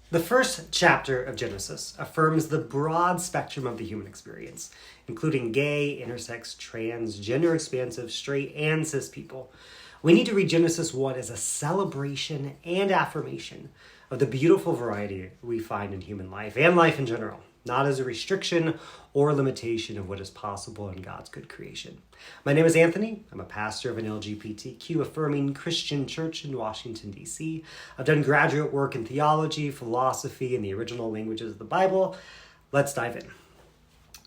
The first chapter of Genesis affirms the broad spectrum of the human experience, including gay, intersex, trans, gender-expansive, straight, and cis people. We need to read Genesis 1 as a celebration and affirmation of the beautiful variety we find in human life and life in general, not as a restriction or limitation of what is possible in God's good creation. My name is Anthony. I'm a pastor of an LGBTQ-affirming Christian church in Washington, D.C. I've done graduate work in theology, philosophy, and the original languages of the Bible. Let's dive in.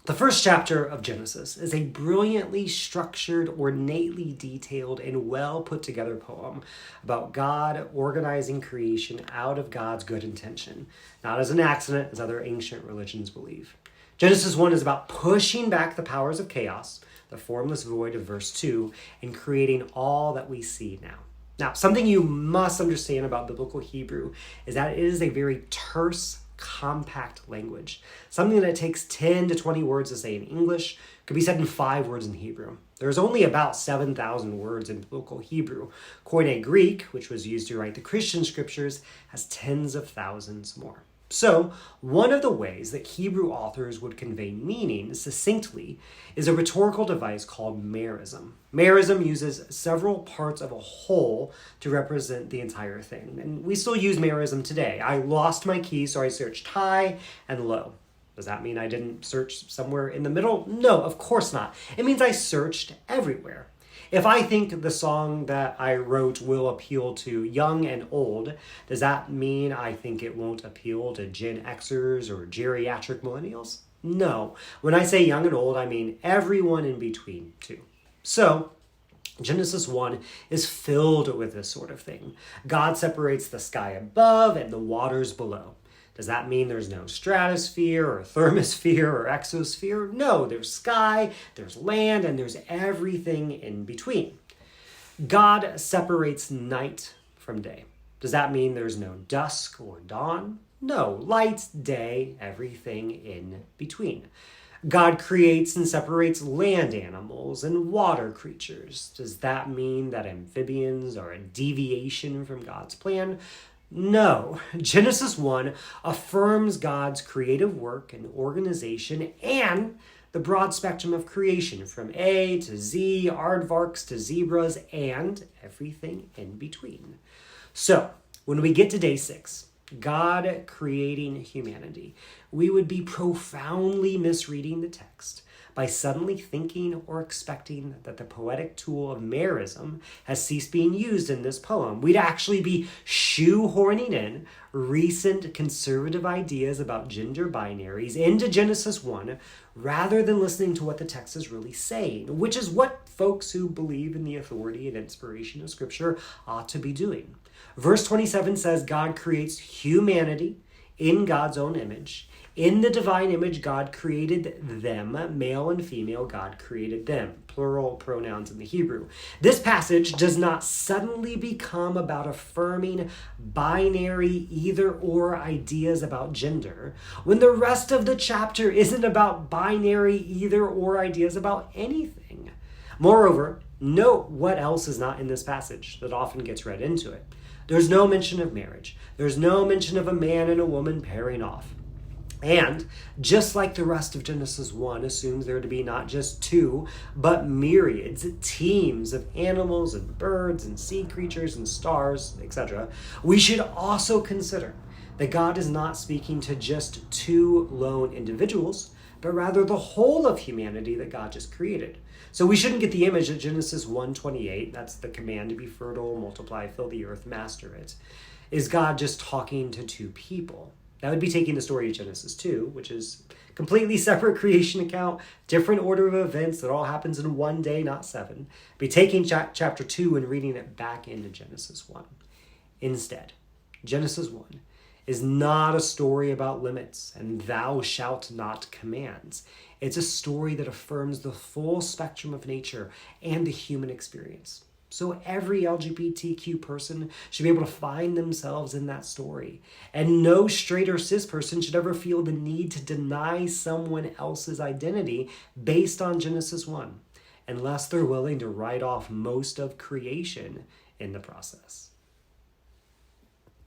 The first chapter of Genesis is a brilliantly structured, ornately detailed, and well put together poem about God organizing creation out of God's good intention, not as an accident as other ancient religions believe. Genesis 1 is about pushing back the powers of chaos, the formless void of verse 2, and creating all that we see now. Now, something you must understand about biblical Hebrew is that it is a very terse, compact language. Something that takes 10 to 20 words to say in English could be said in 5 words in Hebrew. There's only about 7,000 words in biblical Hebrew. Koine Greek, which was used to write the Christian scriptures, has tens of thousands more. So, one of the ways that Hebrew authors would convey meaning succinctly is a rhetorical device called merism. Merism uses several parts of a whole to represent the entire thing, and we still use merism today. I lost my key, so I searched high and low. Does that mean I didn't search somewhere in the middle? No, of course not. It means I searched everywhere. If I think the song that I wrote will appeal to young and old, does that mean I think it won't appeal to Gen Xers or geriatric millennials? No. When I say young and old, I mean everyone in between too. So, Genesis 1 is filled with this sort of thing. God separates the sky above and the waters below. Does that mean there's no stratosphere or thermosphere or exosphere? No, there's sky, there's land, and there's everything in between. God separates night from day. Does that mean there's no dusk or dawn? No, light, day, everything in between. God creates and separates land animals and water creatures. Does that mean that amphibians are a deviation from God's plan? No, Genesis 1 affirms God's creative work and organization and the broad spectrum of creation from A to Z, aardvarks to zebras, and everything in between. So, when we get to day 6, God creating humanity, we would be profoundly misreading the text by suddenly thinking or expecting that the poetic tool of merism has ceased being used in this poem. We'd actually be shoehorning in recent conservative ideas about gender binaries into Genesis 1 rather than listening to what the text is really saying, which is what folks who believe in the authority and inspiration of Scripture ought to be doing. Verse 27 says God creates humanity in God's own image. In the divine image, God created them, male and female, God created them, plural pronouns in the Hebrew. This passage does not suddenly become about affirming binary either-or ideas about gender, when the rest of the chapter isn't about binary either-or ideas about anything. Moreover, note what else is not in this passage that often gets read into it. There's no mention of marriage. There's no mention of a man and a woman pairing off. And just like the rest of Genesis 1 assumes there to be not just 2, but myriads, teams of animals and birds and sea creatures and stars, etc., we should also consider that God is not speaking to just 2 lone individuals, but rather the whole of humanity that God just created. So we shouldn't get the image that Genesis 1:28, that's the command to be fertile, multiply, fill the earth, master it, is God just talking to 2 people. That would be taking the story of Genesis 2, which is completely separate creation account, different order of events that all happens in one day, not 7. Be taking chapter 2 and reading it back into Genesis 1. Instead, Genesis 1 is not a story about limits and thou shalt not commands. It's a story that affirms the full spectrum of nature and the human experience. So every LGBTQ person should be able to find themselves in that story. And no straight or cis person should ever feel the need to deny someone else's identity based on Genesis 1, unless they're willing to write off most of creation in the process.